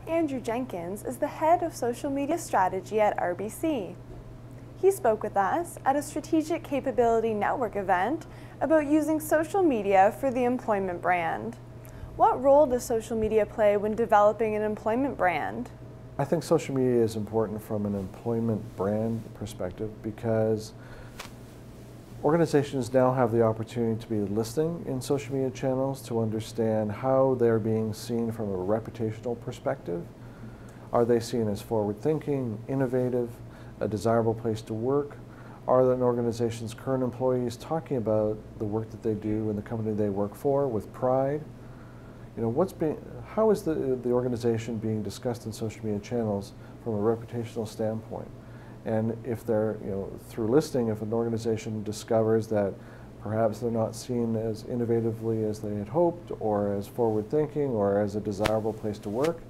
Andrew Jenkins is the head of social media strategy at RBC. He spoke with us at a Strategic Capability Network event about using social media for the employment brand. What role does social media play when developing an employment brand? I think social media is important from an employment brand perspective because organizations now have the opportunity to be listening in social media channels to understand how they're being seen from a reputational perspective. Are they seen as forward-thinking, innovative, a desirable place to work? Are an organization's current employees talking about the work that they do in the company they work for with pride? You know, how is the organization being discussed in social media channels from a reputational standpoint? And if they're, through listening, if an organization discovers that perhaps they're not seen as innovatively as they had hoped, or as forward-thinking, or as a desirable place to work,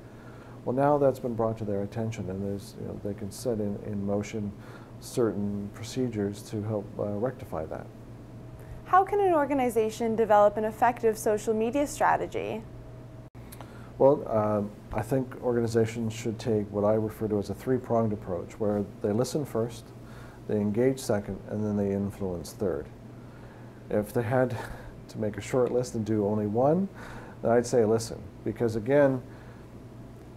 well, now that's been brought to their attention, and they can set in motion certain procedures to help rectify that. How can an organization develop an effective social media strategy? Well, I think organizations should take what I refer to as a three-pronged approach, where they listen first, they engage second, and then they influence third. If they had to make a short list and do only one, then I'd say listen, because again,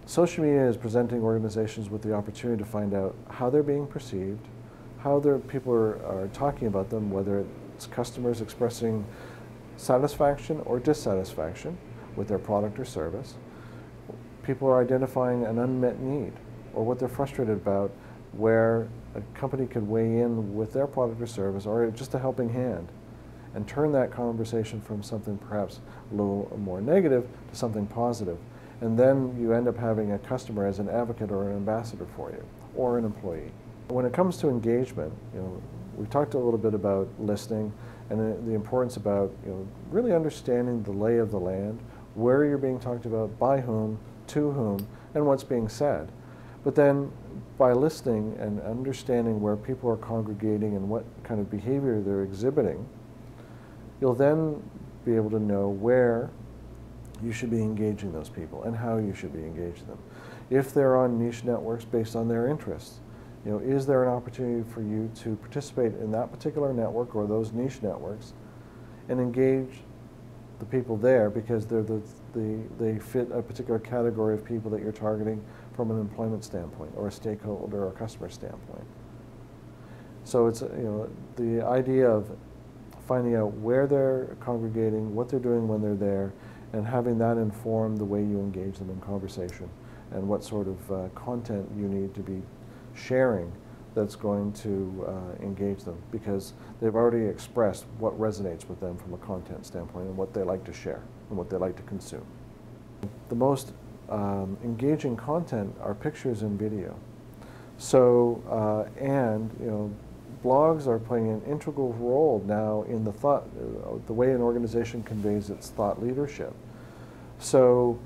social media is presenting organizations with the opportunity to find out how they're being perceived, how people are talking about them, whether it's customers expressing satisfaction or dissatisfaction with their product or service. People are identifying an unmet need or what they're frustrated about, where a company could weigh in with their product or service, or just a helping hand, and turn that conversation from something perhaps a little more negative to something positive. And then you end up having a customer as an advocate or an ambassador for you, or an employee. When it comes to engagement, we talked a little bit about listening and the importance about really understanding the lay of the land, where you're being talked about, by whom, to whom, and what's being said. But then by listening and understanding where people are congregating and what kind of behavior they're exhibiting, you'll then be able to know where you should be engaging those people and how you should be engaging them. If they're on niche networks based on their interests, is there an opportunity for you to participate in that particular network or those niche networks and engage the people there because they fit a particular category of people that you're targeting from an employment standpoint or a stakeholder or customer standpoint. So it's the idea of finding out where they're congregating, what they're doing when they're there, and having that inform the way you engage them in conversation and what sort of content you need to be sharing that's going to engage them, because they've already expressed what resonates with them from a content standpoint and what they like to share and what they like to consume. The most engaging content are pictures and video. So, blogs are playing an integral role now in the way an organization conveys its thought leadership. So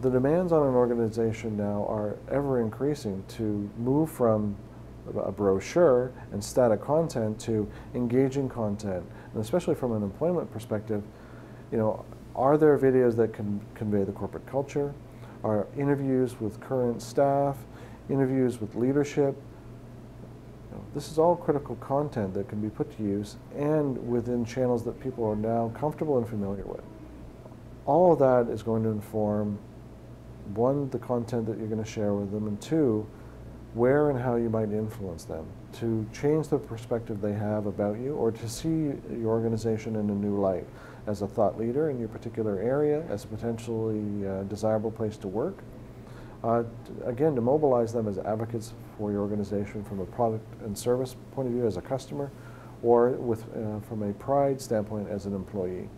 the demands on an organization now are ever increasing to move from a brochure and static content to engaging content, and especially from an employment perspective, are there videos that can convey the corporate culture? Are interviews with current staff, interviews with leadership? This is all critical content that can be put to use and within channels that people are now comfortable and familiar with. All of that is going to inform, one, the content that you're going to share with them, and two, where and how you might influence them to change the perspective they have about you, or to see your organization in a new light as a thought leader in your particular area, as a potentially desirable place to work. Again, to mobilize them as advocates for your organization from a product and service point of view as a customer, or from a pride standpoint as an employee.